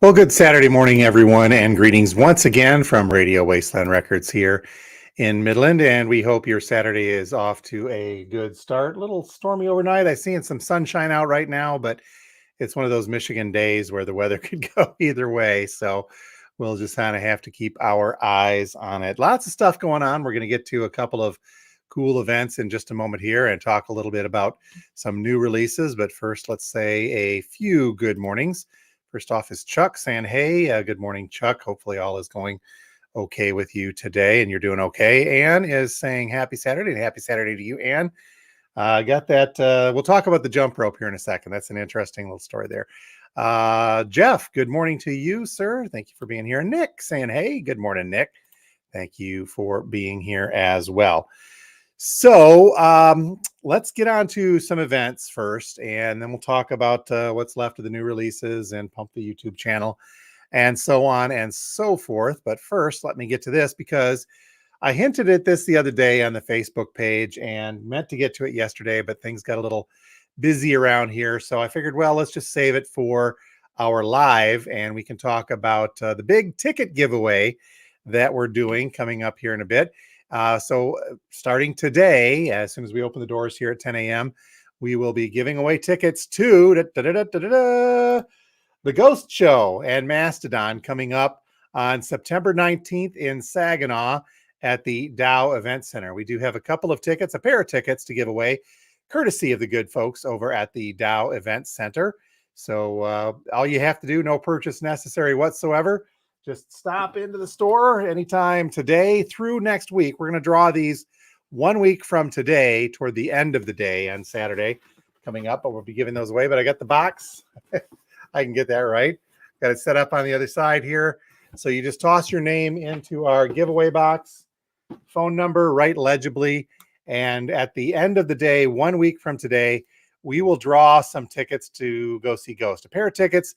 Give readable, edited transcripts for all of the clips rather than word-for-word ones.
Well, good Saturday morning, everyone, and greetings once again from Radio Wasteland Records here in Midland. And we hope your Saturday is off to a good start. A little stormy overnight. I'm seeing some sunshine out right now, but it's one of those Michigan days where the weather could go either way. So we'll just kind of have to keep our eyes on it. Lots of stuff going on. We're going to get to a couple of cool events in just a moment here and talk a little bit about some new releases. But first, let's say a few good mornings. First off is Chuck saying, hey, good morning, Chuck. Hopefully all is going okay with you today and you're doing okay. Ann is saying happy Saturday, and happy Saturday to you, Ann. Got that. We'll talk about the jump rope here in a second. That's an interesting little story there. Jeff, good morning to you, sir. Thank you for being here. Nick saying, hey, good morning, Nick. Thank you for being here as well. So let's get on to some events first, and then we'll talk about what's left of the new releases and pump the YouTube channel and so on and so forth. But first, let me get to this because I hinted at this the other day on the Facebook page and meant to get to it yesterday, but things got a little busy around here. So I figured, well, let's just save it for our live and we can talk about the big ticket giveaway that we're doing coming up here in a bit. So starting today, as soon as we open the doors here at 10 a.m., we will be giving away tickets to the Ghost Show and Mastodon coming up on September 19th in Saginaw at the Dow Event Center. We do have a couple of tickets, a pair of tickets to give away, courtesy of the good folks over at the Dow Event Center. So all you have to do, no purchase necessary whatsoever. Just stop into the store anytime today through next week. We're going to draw these 1 week from today toward the end of the day on Saturday coming up, but we'll be giving those away. But I got the box. I can get that right. Got it set up on the other side here. So you just toss your name into our giveaway box, phone number, write legibly. And at the end of the day, 1 week from today, we will draw some tickets to go see Ghost. A pair of tickets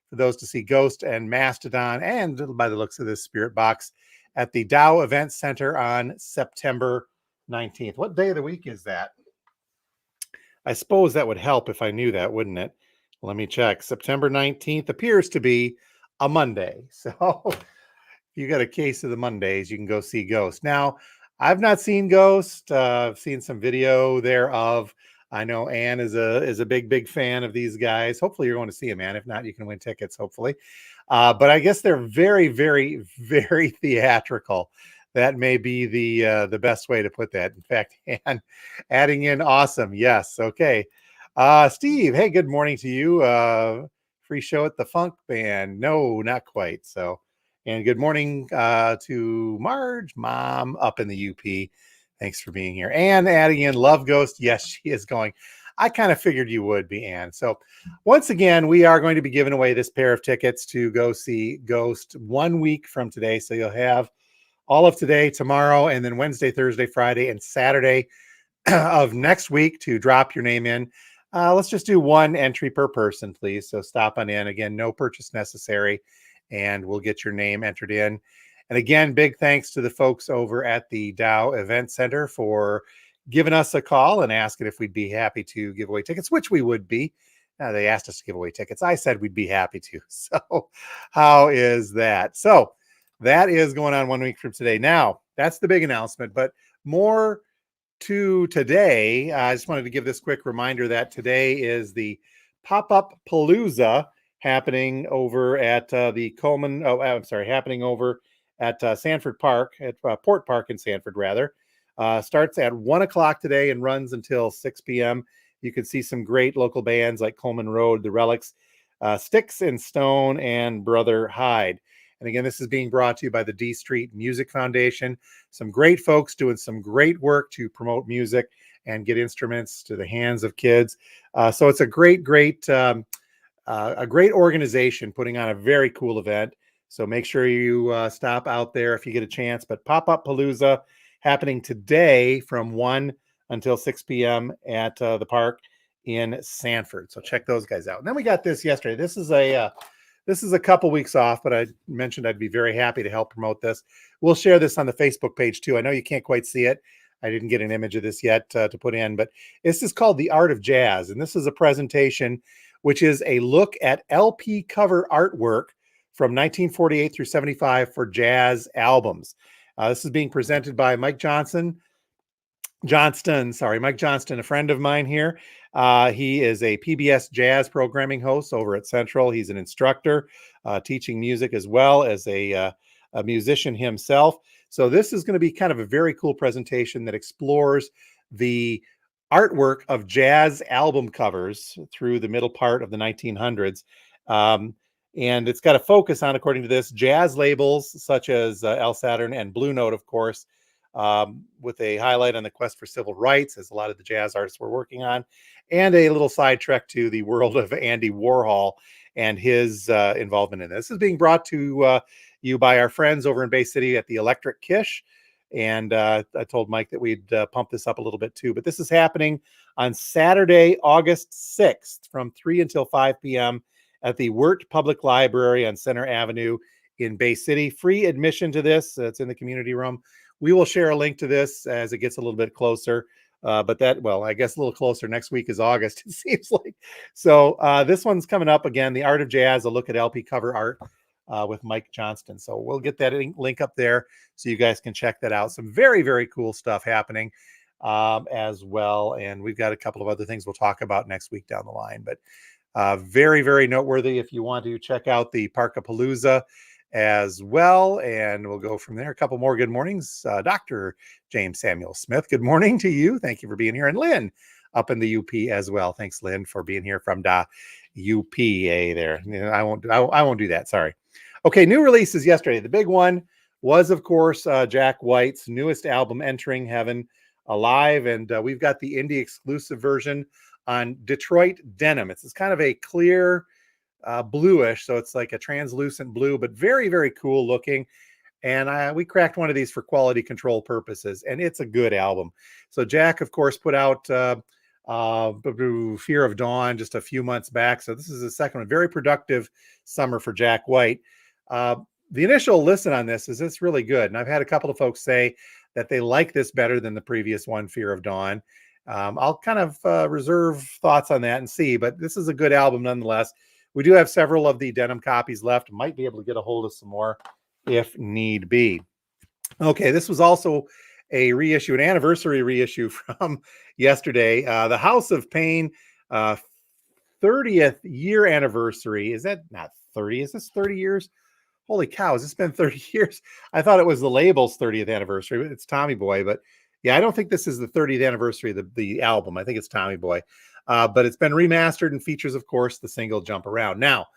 for those to see Ghost and Mastodon, and by the looks of this spirit box, at the Dow Event Center on September 19th. What day of the week is that? I suppose that would help if I knew that, wouldn't it? Let me check. September 19th appears to be a Monday. So if you got a case of the Mondays, you can go see Ghost. Now, I've not seen Ghost. I've seen some video thereof. I know Ann is a big fan of these guys. Hopefully you're going to see them, Ann. If not, you can win tickets, hopefully. But I guess they're very, very, very theatrical. That may be the best way to put that. In fact, Ann adding in awesome. Yes. Okay. Steve, hey, good morning to you. Free show at the Funk Band. No, not quite. So, and good morning to Marge, Mom up in the UP. Thanks for being here. Ann adding in Love Ghost. Yes, she is going. I kind of figured you would be, Ann. So once again, we are going to be giving away this pair of tickets to go see Ghost 1 week from today. So you'll have all of today, tomorrow, and then Wednesday, Thursday, Friday, and Saturday of next week to drop your name in. Let's just do one entry per person, please. So stop on in. Again, no purchase necessary, and we'll get your name entered in. And again, big thanks to the folks over at the Dow Event Center for giving us a call and asking if we'd be happy to give away tickets, which we would be. They asked us to give away tickets. I said we'd be happy to. So how is that? So that is going on 1 week from today. Now, that's the big announcement, but more to today. I just wanted to give this quick reminder that today is the PopUppalooza happening over at the Coleman. Oh, I'm sorry, happening over at Sanford Park, at Port Park in Sanford, rather. Starts at 1 o'clock today and runs until 6 p.m. You can see some great local bands like Coleman Road, The Relics, Sticks and Stone, and Brother Hyde. And again, this is being brought to you by the D Street Music Foundation. Some great folks doing some great work to promote music and get instruments to the hands of kids. So it's a great organization putting on a very cool event. So make sure you stop out there if you get a chance. But PopUppalooza happening today from 1 until 6 p.m. at the park in Sanford. So check those guys out. And then we got this yesterday. This is a couple weeks off, but I mentioned I'd be very happy to help promote this. We'll share this on the Facebook page too. I know you can't quite see it. I didn't get an image of this yet to put in, but this is called The Art of Jazz. And this is a presentation which is a look at LP cover artwork from 1948 through 75 for jazz albums. This is being presented by Mike Johnston, a friend of mine here. He is a PBS jazz programming host over at Central. He's an instructor, teaching music as well as a musician himself. So this is going to be kind of a very cool presentation that explores the artwork of jazz album covers through the middle part of the 1900s. And it's got a focus on, according to this, jazz labels such as El Saturn and Blue Note, of course, with a highlight on the quest for civil rights, as a lot of the jazz artists were working on, and a little side trek to the world of Andy Warhol and his involvement in this. This is being brought to you by our friends over in Bay City at the Electric Kish. And I told Mike that we'd pump this up a little bit too. But this is happening on Saturday, August 6th from 3 until 5 p.m. at the Wirt Public Library on Center Avenue in Bay City. Free admission to this. It's in the community room. We will share a link to this as it gets a little bit closer. But I guess a little closer. Next week is August, it seems like. So this one's coming up again, The Art of Jazz, a look at LP cover art with Mike Johnston. So we'll get that link up there so you guys can check that out. Some very, very cool stuff happening as well. And we've got a couple of other things we'll talk about next week down the line. But very, very noteworthy if you want to check out the PopUppalooza as well. And we'll go from there. A couple more good mornings. Dr. James Samuel Smith, good morning to you. Thank you for being here. And Lynn up in the UP as well. Thanks, Lynn, for being here from the UPA there. I won't do that. Sorry. Okay, new releases yesterday. The big one was, of course, Jack White's newest album, Entering Heaven Alive. And we've got the indie exclusive version on Detroit denim. It's kind of a clear bluish, so it's like a translucent blue, but very, very cool looking. And we cracked one of these for quality control purposes, and it's a good album. So Jack, of course, put out Fear of Dawn just a few months back. So this is the second one. Very productive summer for Jack White. The initial listen on this is it's really good. And I've had a couple of folks say that they like this better than the previous one, Fear of Dawn. I'll kind of reserve thoughts on that and see, but this is a good album nonetheless. We do have several of the denim copies left. Might be able to get a hold of some more if need be. Okay, this was also a reissue, an anniversary reissue from yesterday. The House of Pain 30th year anniversary. Is that not 30? Is this 30 years? Holy cow, has this been 30 years? I thought it was the label's 30th anniversary. It's Tommy Boy, but yeah, I don't think this is the 30th anniversary of the album. I think it's Tommy Boy. But it's been remastered and features, of course, the single Jump Around. Now,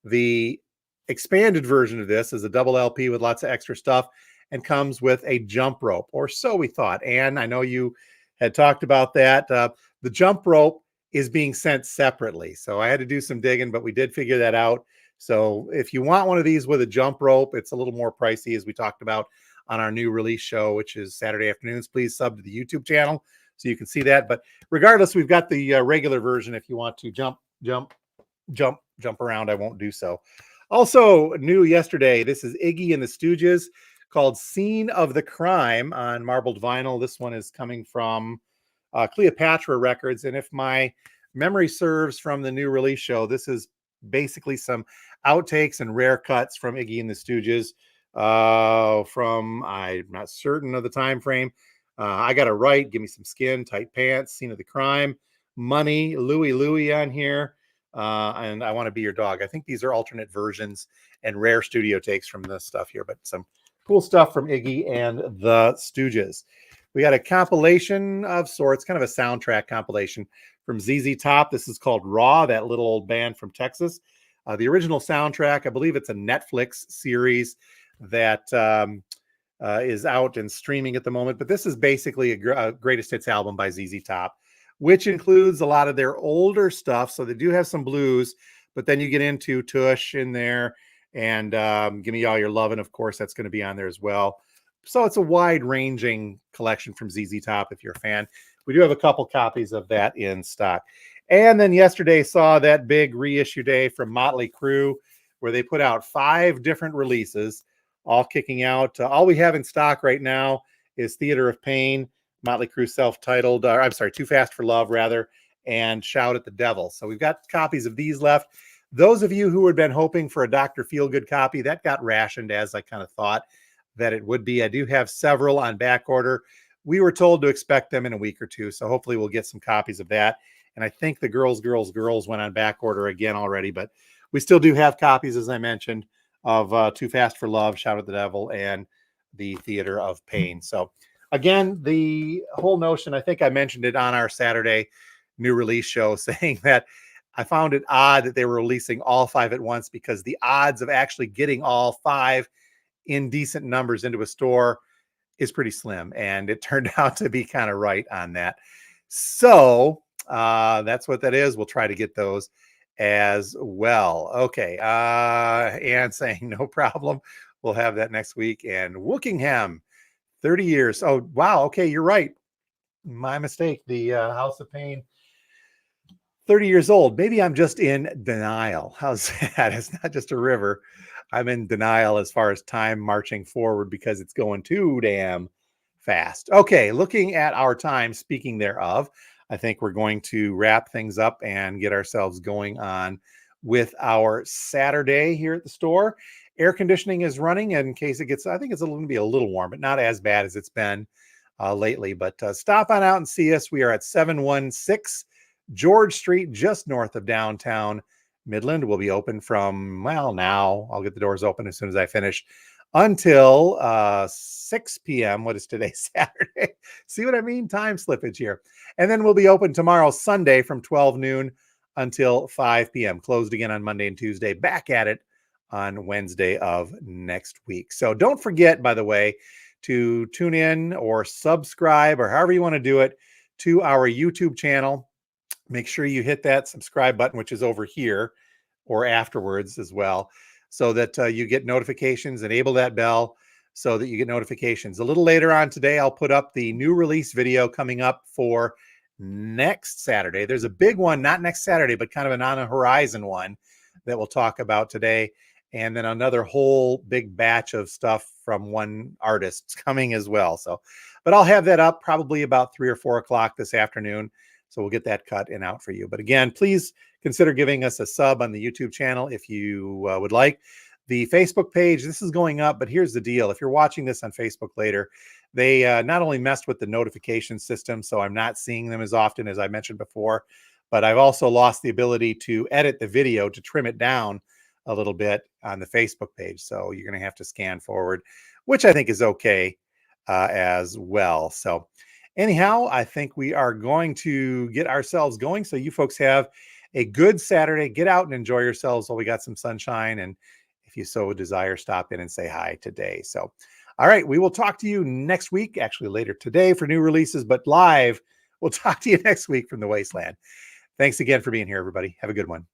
the expanded version of this is a double LP with lots of extra stuff and comes with a jump rope, or so we thought. And I know you had talked about that. The jump rope is being sent separately. So I had to do some digging, but we did figure that out. So if you want one of these with a jump rope, it's a little more pricey, as we talked about on our new release show, which is Saturday afternoons. Please sub to the YouTube channel so you can see that. But regardless, we've got the regular version. If you want to jump around, I won't do so. Also new yesterday, this is Iggy and the Stooges, called Scene of the Crime on marbled vinyl. This one is coming from Cleopatra Records. And if my memory serves from the new release show, this is basically some outtakes and rare cuts from Iggy and the Stooges from, I'm not certain of the time frame. I Got a Right, Give Me Some Skin, Tight Pants, Scene of the Crime, Money, Louie on here, and I Want to Be Your Dog. I think these are alternate versions and rare studio takes from this stuff here, but some cool stuff from Iggy and the Stooges. We got a compilation of sorts, kind of a soundtrack compilation from ZZ Top. This is called Raw, that little old band from Texas. The original soundtrack, I believe it's a Netflix series that is out and streaming at the moment. But this is basically a greatest hits album by ZZ Top, which includes a lot of their older stuff. So they do have some blues, but then you get into Tush in there and Give Me All Your Lovin'. Of course, that's going to be on there as well. So it's a wide-ranging collection from ZZ Top if you're a fan. We do have a couple copies of that in stock. And then yesterday saw that big reissue day from Motley Crue, where they put out 5 different releases, all kicking out. All we have in stock right now is Theater of Pain, Motley Crue self-titled, Too Fast for Love, rather, and Shout at the Devil. So we've got copies of these left. Those of you who had been hoping for a Dr. Feelgood copy, that got rationed as I kind of thought that it would be. I do have several on back order. We were told to expect them in a week or two, so hopefully we'll get some copies of that. And I think the Girls went on back order again already, but we still do have copies, as I mentioned, of Too Fast for Love, Shout at the Devil, and The Theater of Pain. So again, the whole notion, I think I mentioned it on our Saturday new release show, saying that I found it odd that they were releasing all 5 at once, because the odds of actually getting all 5 in decent numbers into a store is pretty slim. And it turned out to be kind of right on that. So that's what that is. We'll try to get those as well. Okay. And saying no problem. We'll have that next week. And Wookingham, 30 years. Oh, wow. Okay. You're right. My mistake. The House of Pain, 30 years old. Maybe I'm just in denial. How's that? It's not just a river. I'm in denial as far as time marching forward, because it's going too damn fast. Okay, looking at our time, speaking thereof, I think we're going to wrap things up and get ourselves going on with our Saturday here at the store. Air conditioning is running in case it gets, I think it's going to be a little warm, but not as bad as it's been lately. But stop on out and see us. We are at 716 George Street, just north of downtown Midland. Will be open from, well, now I'll get the doors open as soon as I finish, until 6 p.m. What is today? Saturday. See what I mean? Time slippage here. And then we'll be open tomorrow, Sunday, from 12 noon until 5 p.m. Closed again on Monday and Tuesday. Back at it on Wednesday of next week. So don't forget, by the way, to tune in or subscribe, or however you want to do it, to our YouTube channel. Make sure you hit that subscribe button, which is over here, or afterwards as well, so that you get notifications. Enable that bell so that you get notifications. A little later on today, I'll put up the new release video coming up for next Saturday. There's a big one, not next Saturday, but kind of an on a horizon one that we'll talk about today. And then another whole big batch of stuff from one artist coming as well. So, but I'll have that up probably about 3 or 4 o'clock this afternoon. So we'll get that cut and out for you. But again, please consider giving us a sub on the YouTube channel if you would like. The Facebook page, this is going up, but here's the deal. If you're watching this on Facebook later, they not only messed with the notification system, so I'm not seeing them as often as I mentioned before, but I've also lost the ability to edit the video to trim it down a little bit on the Facebook page. So you're going to have to scan forward, which I think is okay as well. So anyhow, I think we are going to get ourselves going. So you folks have a good Saturday. Get out and enjoy yourselves while we got some sunshine. And if you so desire, stop in and say hi today. So, all right, we will talk to you next week, actually later today for new releases, but live, we'll talk to you next week from the Wasteland. Thanks again for being here, everybody. Have a good one.